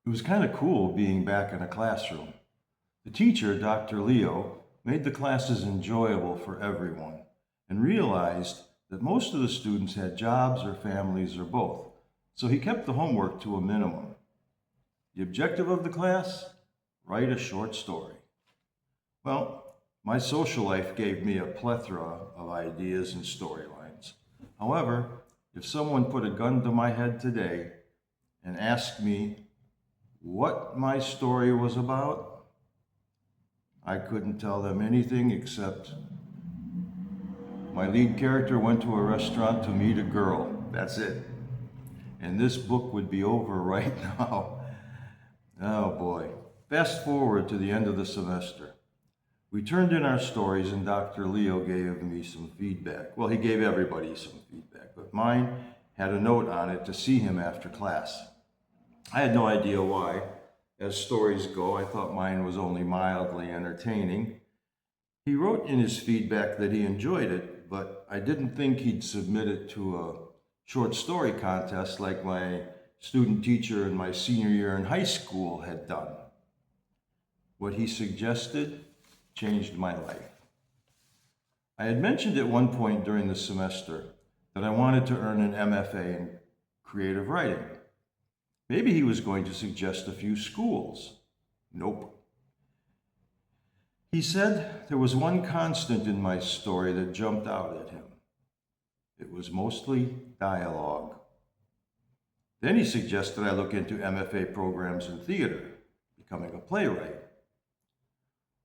It was kind of cool being back in a classroom. The teacher, Dr. Leo, made the classes enjoyable for everyone and realized that most of the students had jobs or families or both, so he kept the homework to a minimum. The objective of the class? Write a short story. Well, my social life gave me a plethora of ideas and storylines. However, if someone put a gun to my head today and asked me what my story was about, I couldn't tell them anything except my lead character went to a restaurant to meet a girl. That's it. And this book would be over right now. Oh boy. Fast forward to the end of the semester. We turned in our stories and Dr. Leo gave me some feedback. Well, he gave everybody some feedback, but mine had a note on it to see him after class. I had no idea why. As stories go, I thought mine was only mildly entertaining. He wrote in his feedback that he enjoyed it, but I didn't think he'd submit it to a short story contest like my student teacher in my senior year in high school had done. What he suggested changed my life. I had mentioned at one point during the semester that I wanted to earn an MFA in creative writing. Maybe he was going to suggest a few schools. Nope. He said there was one constant in my story that jumped out at him. It was mostly dialogue. Then he suggested I look into MFA programs in theater, becoming a playwright.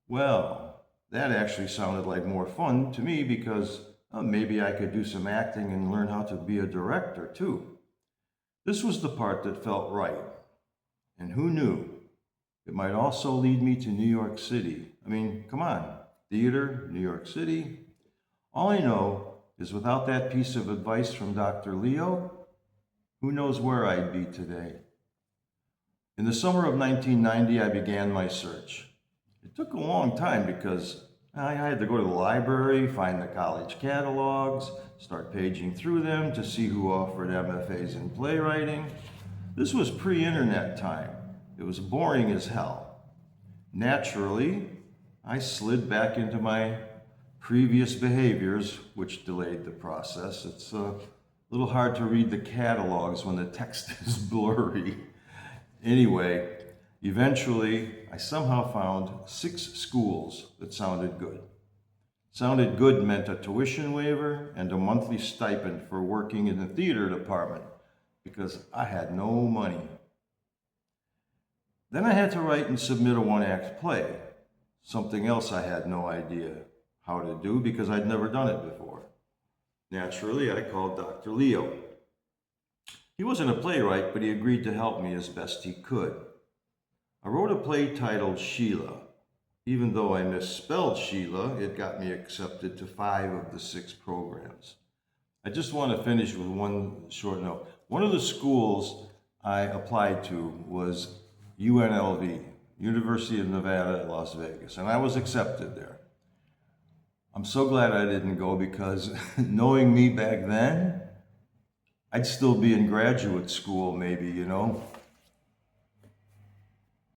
Well, that actually sounded like more fun to me because maybe I could do some acting and learn how to be a director too. This was the part that felt right. And who knew? It might also lead me to New York City. I mean, come on, theater, New York City. All I know is without that piece of advice from Dr. Leo, who knows where I'd be today. In the summer of 1990, I began my search. It took a long time because I had to go to the library, find the college catalogs, start paging through them to see who offered MFAs in playwriting. This was pre-internet time. It was boring as hell. Naturally, I slid back into my previous behaviors, which delayed the process. It's a little hard to read the catalogs when the text is blurry. Anyway, eventually, I somehow found 6 schools that sounded good. Sounded good meant a tuition waiver and a monthly stipend for working in the theater department because I had no money. Then I had to write and submit a one-act play, something else I had no idea how to do because I'd never done it before. Naturally, I called Dr. Leo. He wasn't a playwright, but he agreed to help me as best he could. I wrote a play titled Sheila. Even though I misspelled Sheila, it got me accepted to 5 of the 6 programs. I just want to finish with one short note. One of the schools I applied to was UNLV, University of Nevada, Las Vegas, and I was accepted there. I'm so glad I didn't go because knowing me back then, I'd still be in graduate school maybe,